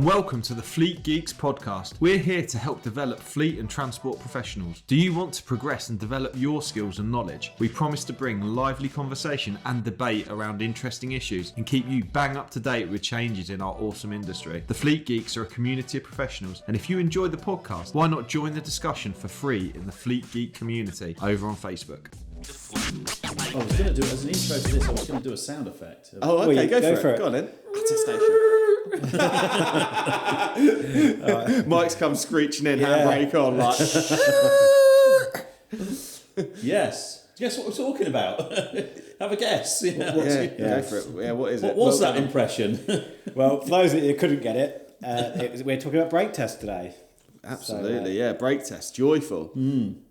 Welcome to the Fleet Geeks podcast. We're here to help develop fleet and transport professionals. Do you want to progress and develop your skills and knowledge? We promise to bring lively conversation and debate around interesting issues and keep you bang up to date with changes in our awesome industry. The Fleet Geeks are a community of professionals, and if you enjoy the podcast, why not join the discussion for free in the Fleet Geek community over on Facebook? I was going to do it as an intro to this. I was going to do a sound effect. Oh, okay, go for it. Go on then. Attestation. Mike's come screeching in, handbrake on, like. Yes. Guess what we're talking about? Have a guess. Go for it. Yeah, what is it? What was that impression? Well, for those of you who couldn't get it, we're talking about brake tests today. Absolutely, brake test, joyful.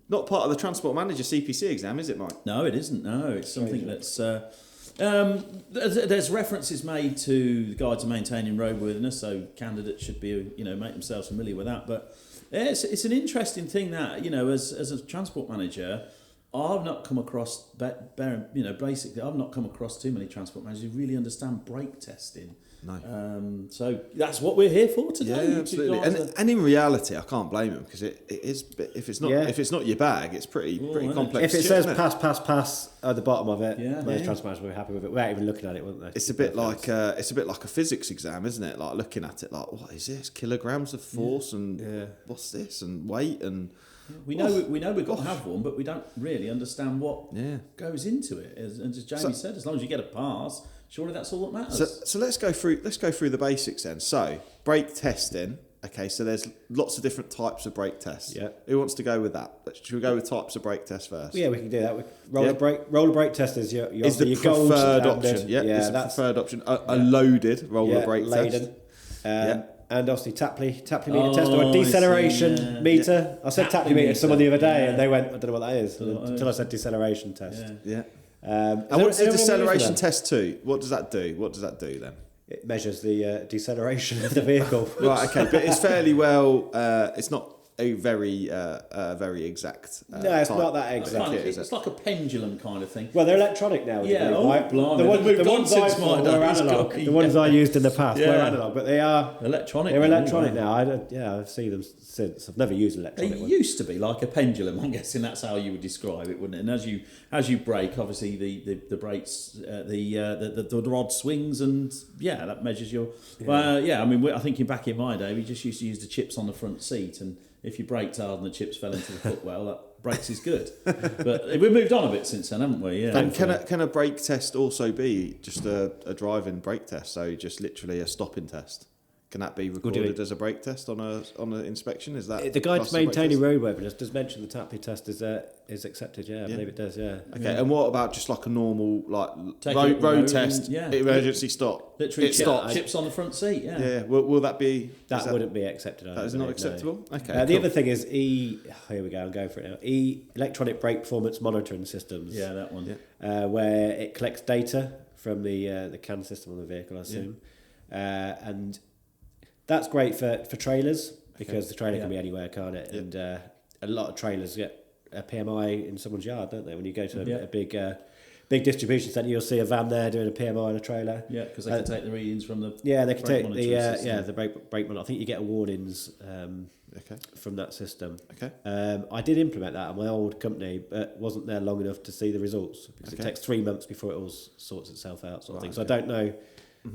Not part of the Transport Manager CPC exam, is it, Mike? No, it isn't. No, it's something that's... there's references made to the Guide to Maintaining Roadworthiness, so candidates should be, make themselves familiar with that. But it's an interesting thing that, as a transport manager, I've not come across, basically, I've not come across too many transport managers who really understand brake testing. No. So that's what we're here for today. Yeah, absolutely. And in reality, I can't blame them because it is. If it's not your bag, it's pretty complex. If it says pass at the bottom of it, most transport managers will be happy with it without even looking at it, wouldn't they? It's a bit like a physics exam, isn't it? Like looking at it, like what is this? Kilograms of force and what's this and weight and. We know we've got to have one, but we don't really understand what goes into it. And as Jamie said, as long as you get a pass, surely that's all that matters. So let's go through the basics then. So brake testing. Okay, so there's lots of different types of brake tests. Yeah. Who wants to go with that? Should we go with types of brake tests first? Yeah, we can do that. Roller brake test is your preferred option. It's the preferred option. A loaded roller brake test. And obviously Tapley meter test or a deceleration meter. I said Tapley meter to someone the other day and they went, I don't know what that is, until I said deceleration test. And what's the deceleration test too? What does that do? What does that do then? It measures the deceleration of the vehicle. Right, okay, but it's fairly well, it's not a very exact no, it's not that exact. It's like a pendulum kind of thing. Well, they're electronic now. Yeah, the ones I used in the past were analog, but they are electronic. They're electronic now. I've seen them since. I've never used an electronic one. It used to be like a pendulum. I'm guessing that's how you would describe it, wouldn't it? And as you brake, obviously the brakes, the rod swings, and that measures your. I think back in my day, we just used to use the chips on the front seat, and if you braked hard and the chips fell into the footwell, that brakes is good. But we've moved on a bit since then, haven't we? Yeah. And can a brake test also be just a driving brake test? So just literally a stopping test? Can that be recorded as a brake test on an inspection? Is that the Guide to Maintaining Roadworthiness does mention the Tapley test is accepted? I believe it does. Yeah. Okay. And what about just like a normal road test? Emergency stop. Literally chips on the front seat. Yeah. Yeah. Will that be? That wouldn't be accepted. That is not acceptable. No. Okay. The other thing is here we go. I'm going for it now. Electronic brake performance monitoring systems. Yeah, that one. Yeah. Where it collects data from the CAN system on the vehicle, I assume, and that's great for trailers because the trailer can be anywhere, can't it? And a lot of trailers get a PMI in someone's yard, don't they? When you go to a big distribution centre, you'll see a van there doing a PMI on a trailer. Yeah, because they can take the readings from the they can take the brake monitor. I think you get warnings from that system. Okay. I did implement that at my old company, but wasn't there long enough to see the results because it takes 3 months before it all sorts itself out, sort of thing. So I don't know.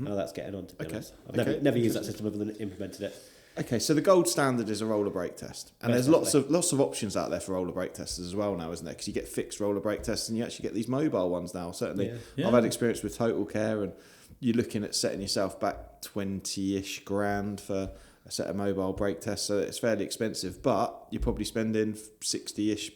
How that's getting on, to be honest. I've never used that system other than implemented it. Okay, so the gold standard is a roller brake test, and there's lots of options out there for roller brake testers as well now, isn't there? Because you get fixed roller brake tests, and you actually get these mobile ones now. Certainly, I've had experience with Total Care, and you're looking at setting yourself back 20-ish grand for a set of mobile brake tests, so it's fairly expensive, but you're probably spending £60-ish.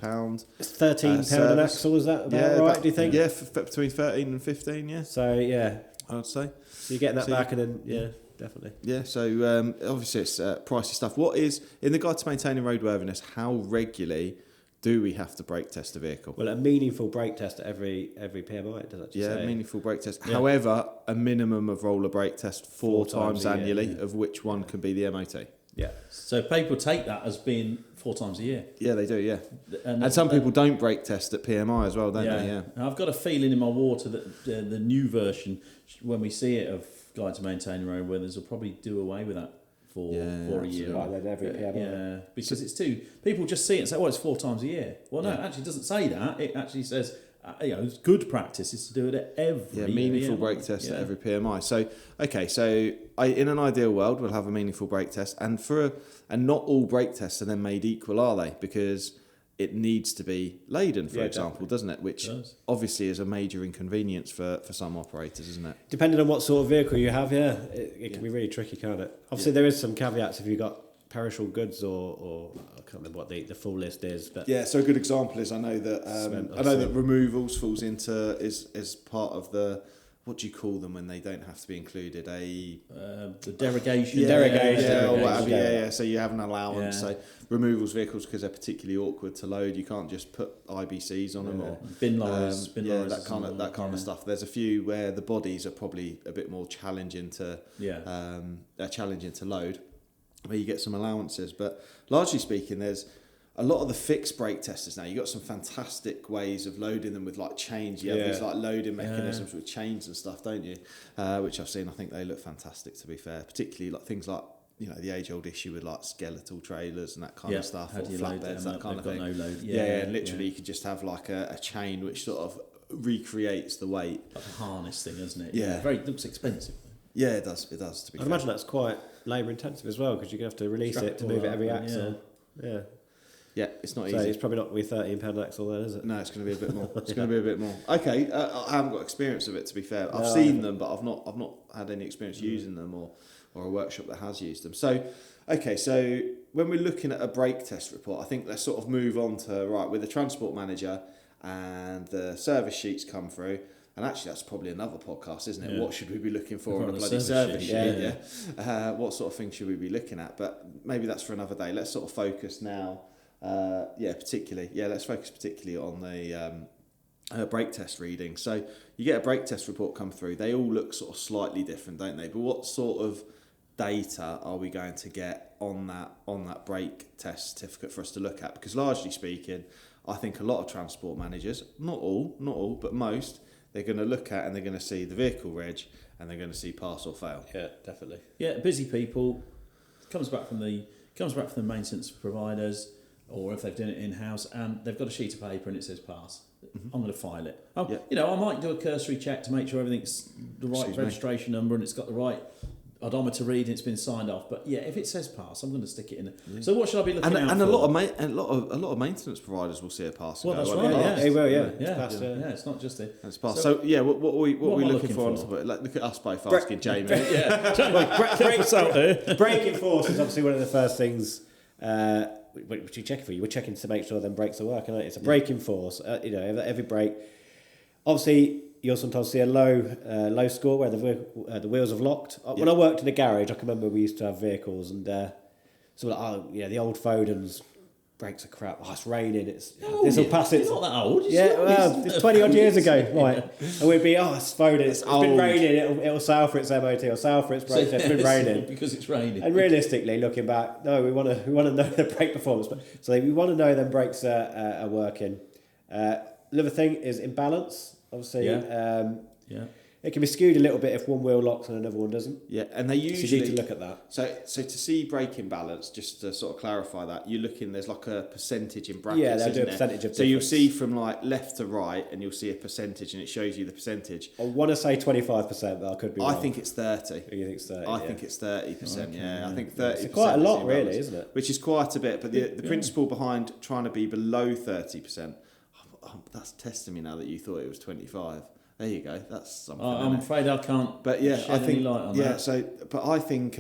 It's £13 an axle, is that about right, do you think? Yeah, between 13 and 15, yeah. So, I would say. So you're getting that back and then, definitely. Yeah, so obviously it's pricey stuff. What is, in the Guide to Maintaining Roadworthiness, how regularly do we have to brake test a vehicle? Well, a meaningful brake test at every PMI, it does actually say. Yeah, meaningful brake test. Yeah. However, a minimum of roller brake test four times annually, of which one can be the MOT. Yeah. So people take that as being 4 times a year. Yeah, they do, yeah. And some people don't brake test at PMI as well, don't they? Yeah. And I've got a feeling in my water that the new version, when we see it of Guide to Maintaining Roadworthiness, will probably do away with that for a year. Right, then every PMI. Yeah, because it's too. People just see it and say, "Oh, it's 4 times a year." Well, no, it actually doesn't say that. It actually says, it's good practice is to do it at every meaningful PMI. brake test at every PMI. So in an ideal world, we'll have a meaningful brake test, and not all brake tests are then made equal, are they? Because it needs to be laden, for example, doesn't it? Which obviously is a major inconvenience for some operators, isn't it? Depending on what sort of vehicle you have, it can be really tricky, can't it? Obviously, there is some caveats if you've got perishable goods or I can't remember what the full list is. But so a good example is I know that removals falls into is part of the. What do you call them when they don't have to be included? The derogation. So you have an allowance. So removals vehicles, because they're particularly awkward to load, you can't just put IBCs on them or bin lorries, that kind of stuff. There's a few where the bodies are probably a bit more challenging to load, where you get some allowances. But largely speaking, there's a lot of the fixed brake testers now. You've got some fantastic ways of loading them with like chains. You have these like loading mechanisms with chains and stuff, don't you? Which I've seen. I think they look fantastic, to be fair. Particularly like things like the age-old issue with like skeletal trailers and that kind of stuff, or flatbeds, that kind of thing. No load. And literally you could just have like a chain which sort of recreates the weight. Like a harness thing, isn't it? Yeah. It looks expensive. Yeah, it does. It does. To be I'd imagine that's quite labour intensive as well, because you're going to have to release it to move it every axle. Yeah. Yeah, it's not so easy. It's probably not with £13 axle then, is it? No, it's going to be a bit more. It's going to be a bit more. Okay, I haven't got experience of it, to be fair. I've seen them, but I've not had any experience using them or a workshop that has used them. So, so when we're looking at a brake test report, I think let's sort of move on to, with the transport manager and the service sheets come through. And actually, that's probably another podcast, isn't it? Yeah. What should we be looking for on a bloody service sheet? What sort of things should we be looking at? But maybe that's for another day. Let's sort of focus now. Let's focus particularly on the brake test reading. So you get a brake test report come through. They all look sort of slightly different, don't they? But what sort of data are we going to get on that brake test certificate for us to look at? Because largely speaking, I think a lot of transport managers, not all, but most, they're going to look at and they're going to see the vehicle reg and they're going to see pass or fail. Yeah, definitely. Yeah, busy people. Comes back from the maintenance providers, or if they've done it in-house and they've got a sheet of paper and it says pass. I'm going to file it. I might do a cursory check to make sure everything's the right registration number and it's got the right odometer read and it's been signed off. But if it says pass, I'm going to stick it in there. Yeah. So what should I be looking out for? And a lot of maintenance providers will see a pass. Well, that's right. They will. It's not just it. It's pass. So what are we looking for? Look at us both asking Jamie. Braking force is obviously one of the first things. Which you check for? You were checking to make sure them brakes are working. It's a braking force. Every brake. Obviously, you'll sometimes see a low score where the wheels have locked. When I worked in a garage, I can remember we used to have vehicles and the old Fodens. Brakes are crap. It's raining. This will pass it. It's not that old. It's 20 odd years ago, right? And we'd be, it's Foden. It's been raining. It'll sail for its MOT or sail for its brake. It's been raining because it's raining. And realistically, looking back, no, we want to know the brake performance. So we want to know them brakes are working. Another thing is imbalance. Obviously, it can be skewed a little bit if one wheel locks and another one doesn't. Yeah, and they usually... So you need to look at that. So to see braking balance, just to sort of clarify that, you're looking, there's like a percentage in brackets, they'll do a percentage of difference. So you'll see from like left to right, and you'll see a percentage, and it shows you the percentage. I want to say 25%, but I could be wrong. I think it's 30. You think it's 30? I think it's 30%, I think 30%. It's quite a lot, really, isn't it? Which is quite a bit, but the principle behind trying to be below 30%, that's testing me now that you thought it was 25. There you go. That's something. I'm afraid I can't. But shed any light on that. So, but I think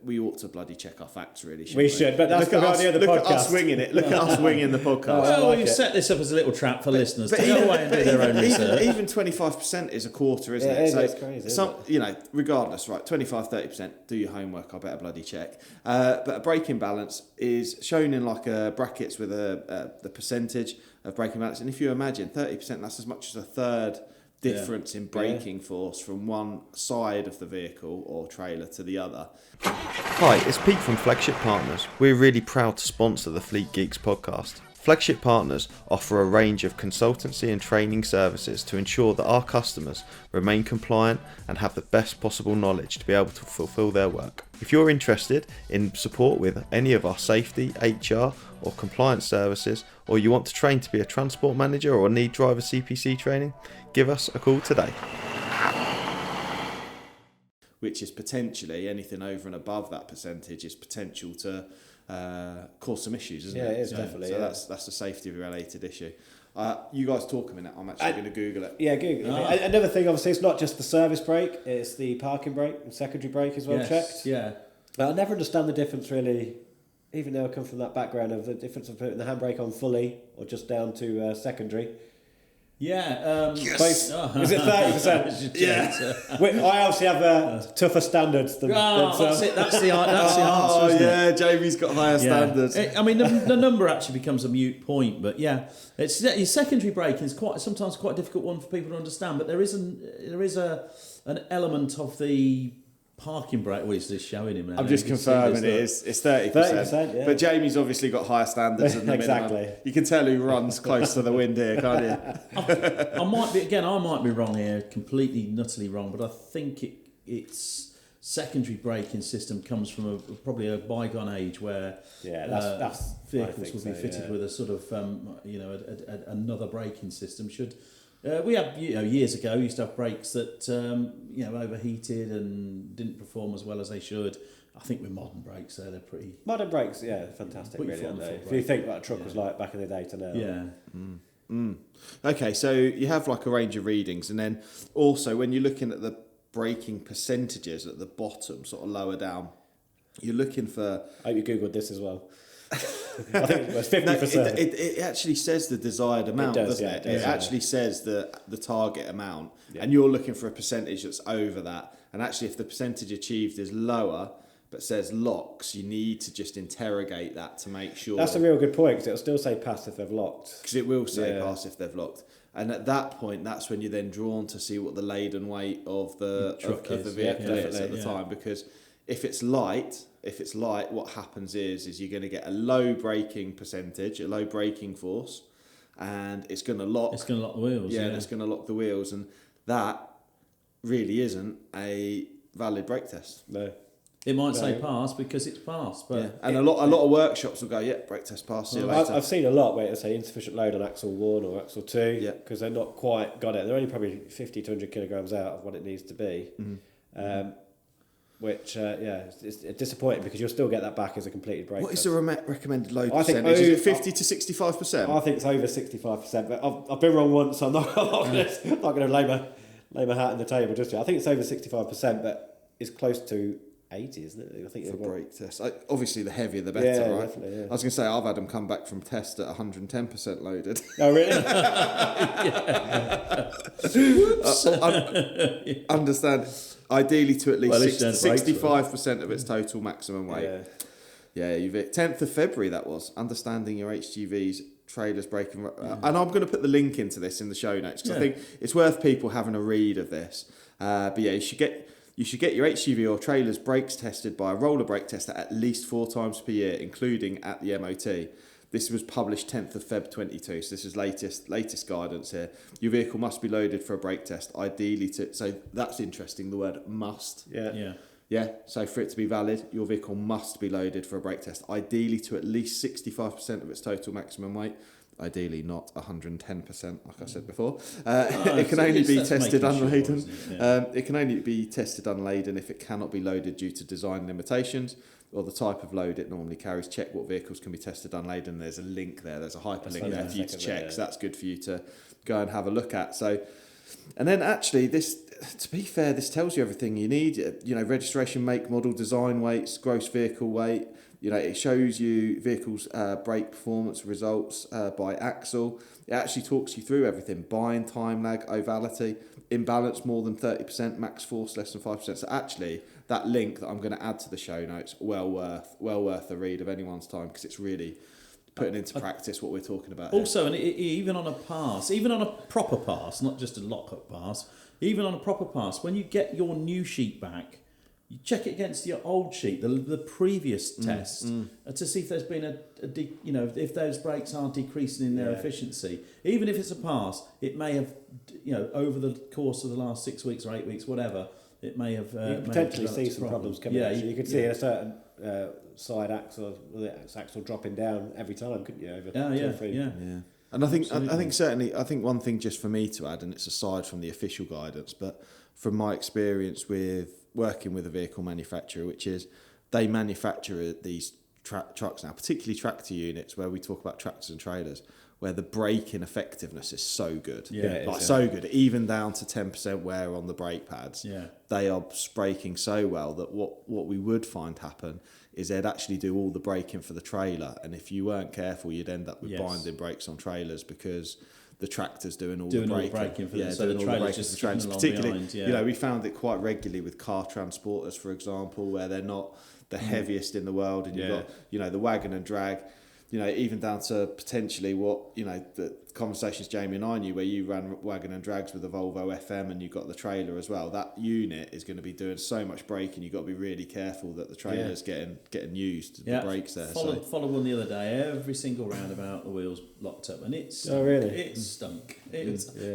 we ought to bloody check our facts, really. We should, but that's the idea of the podcast. Look at us winging it. Look at us winging the podcast. We've set this up as a little trap for listeners to go away and do their own research. Even 25% is a quarter, isn't it? So it's crazy. Regardless, right? 25, 30%. Do your homework. I better bloody check. But a braking balance is shown in like brackets with the percentage of braking balance, and if you imagine 30%, that's as much as a third difference in braking force from one side of the vehicle or trailer to the other. Hi, it's Pete from Flagship Partners. We're really proud to sponsor the Fleet Geeks podcast. Flagship Partners offer a range of consultancy and training services to ensure that our customers remain compliant and have the best possible knowledge to be able to fulfill their work. If you're interested in support with any of our safety, HR or compliance services, or you want to train to be a transport manager or need driver CPC training, give us a call today. Which is potentially anything over and above that percentage is potential to cause some issues, isn't it? Yeah, it is definitely. So that's a safety related issue. You guys talk a minute. I'm actually going to Google it. Yeah, Google it. Another thing, obviously, it's not just the service brake; it's the parking brake and secondary brake as well. Checked. Yeah. But I never understand the difference really, even though I come from that background of the difference of putting the handbrake on fully or just down to secondary. Yeah. Yes. Is it 30%? Yeah. I obviously have tougher standards than. That's it. That's the answer. Isn't it? Jamie's got higher standards. I mean, the number actually becomes a moot point, but yeah, it's your secondary braking is sometimes quite a difficult one for people to understand. But there is an element of the parking brake. Well, it's just showing him now. I'm just confirming it's 30%. 30%, yeah. But Jamie's obviously got higher standards than the Exactly. minimum. You can tell who runs close to the wind here, can't you? I might be wrong here, completely nuttily wrong, but I think it's secondary braking system comes from probably a bygone age where that's vehicles will be fitted with a sort of another braking system. We had years ago used to have brakes that overheated and didn't perform as well as they should. I think with modern brakes they're pretty modern brakes, fantastic really, aren't they? If you think what a truck was like back in the day to now. Yeah. Okay, so you have like a range of readings, and then also when you're looking at the braking percentages at the bottom, sort of lower down, you're looking for. I hope you googled this as well. I think it was 50%. It actually says the desired amount, doesn't it? It actually says the target amount, and you're looking for a percentage that's over that. And actually, if the percentage achieved is lower, but says locks, you need to just interrogate that to make sure. That's a real good point, because it'll still say pass if they've locked. Because it will say pass if they've locked. And at that point, that's when you're then drawn to see what the laden weight of the vehicle is at the time. Because if it's light, what happens is you're going to get a low braking percentage, a low braking force, and it's going to lock. It's going to lock the wheels. Yeah, and it's going to lock the wheels, and that really isn't a valid brake test. No. It might say pass because it's passed, but and a lot of workshops will go, brake test pass. See you later. I've seen a lot where it'll say insufficient load on axle 1 or axle 2 because they're not quite got it. They're only probably 50 to 100 kilograms out of what it needs to be. Mm-hmm. Which it's disappointing because you'll still get that back as a completed brake. What is the recommended load I think percentage? Is it 50 to 65%? I think it's over 65%, but I've been wrong once, so I'm not going to lay my hat on the table just yet. I think it's over 65%, but it's close to 80, isn't it? I think for brake tests. Obviously, the heavier the better, right? Definitely, yeah. I was going to say I've had them come back from test at 110% loaded. Oh, really? Understand. Ideally, to at least 65% of its total maximum weight. Yeah, you've hit 10th of February. That was understanding your HGVs, trailers, braking, and I'm going to put the link into this in the show notes because I think it's worth people having a read of this. But yeah, you should get your HGV or trailer's brakes tested by a roller brake tester at least 4 times per year, including at the MOT. This was published 10th of Feb 22, so this is latest guidance here. Your vehicle must be loaded for a brake test, ideally so that's interesting, the word must. Yeah, so for it to be valid, your vehicle must be loaded for a brake test, ideally to at least 65% of its total maximum weight. Ideally not 110%, like I said before. It can only be tested unladen. It can only be tested unladen if it cannot be loaded due to design limitations or the type of load it normally carries. Check what vehicles can be tested unladen. There's a link there. There's a hyperlink there for you to check. So that's good for you to go and have a look at. So, and then actually this, to be fair, this tells you everything you need. Registration, make, model, design weights, gross vehicle weight. It shows you vehicles' brake performance results by axle. It actually talks you through everything: bind, time lag, ovality, imbalance more than 30%, max force less than 5%. So actually, that link that I'm going to add to the show notes, well worth a read of anyone's time because it's really putting into practice what we're talking about. Also, and even on a pass, even on a proper pass, not just a lock-up pass, even on a proper pass, when you get your new sheet back, you check it against your old sheet, the previous test, to see if there's been if those brakes are decreasing in their efficiency. Even if it's a pass, it may have, over the course of the last 6 weeks or 8 weeks, whatever, it may have. You could potentially see some problems coming out. You could see a certain side axle, axle dropping down every time, couldn't you? Over 2 or 3. Yeah. And I think one thing just for me to add, and it's aside from the official guidance, but from my experience with working with a vehicle manufacturer, which is they manufacture these trucks now, particularly tractor units, where we talk about tractors and trailers, where the braking effectiveness is so good. So good, even down to 10% wear on the brake pads. Yeah. They are braking so well that what we would find happen is they'd actually do all the braking for the trailer, and if you weren't careful, you'd end up with binding brakes on trailers because the tractor's doing all the braking for so the trailer's just skipping along behind. We found it quite regularly with car transporters, for example, where they're not the heaviest in the world, and you've got the wagon and drag, even down to potentially what the conversations Jamie and I knew, where you ran wagon and drags with a Volvo FM and you got the trailer as well. That unit is going to be doing so much braking. You've got to be really careful that the trailer's getting used, the brakes there. Followed one the other day. Every single roundabout, the wheels locked up, and it stunk.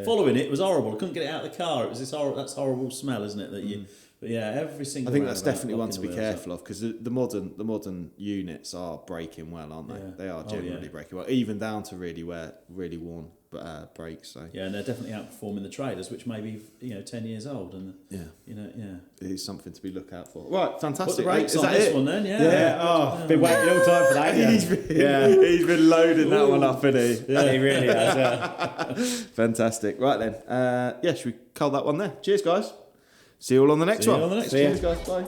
Following it was horrible. I couldn't get it out of the car. It was this horrible smell, isn't it? That you. But every single. I think that's definitely one to be careful of, because the modern units are braking well, aren't they? Yeah. They are generally braking well, even down to really worn brakes. So and they're definitely outperforming the trailers, which may be 10 years old, and it is something to be looked out for. Right, fantastic. Put the brakes on this one then, been waiting a long time for that. He's been loading that one up, hasn't he? Yeah, he really has. Fantastic. Right then, should we call that one there? Cheers, guys. See you all on the next one. Cheers, guys. Bye.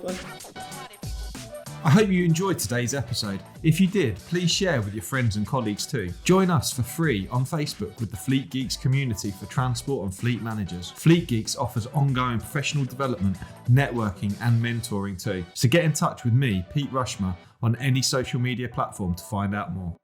I hope you enjoyed today's episode. If you did, please share with your friends and colleagues too. Join us for free on Facebook with the Fleet Geeks community for transport and fleet managers. Fleet Geeks offers ongoing professional development, networking and mentoring too. So get in touch with me, Pete Rushmer, on any social media platform to find out more.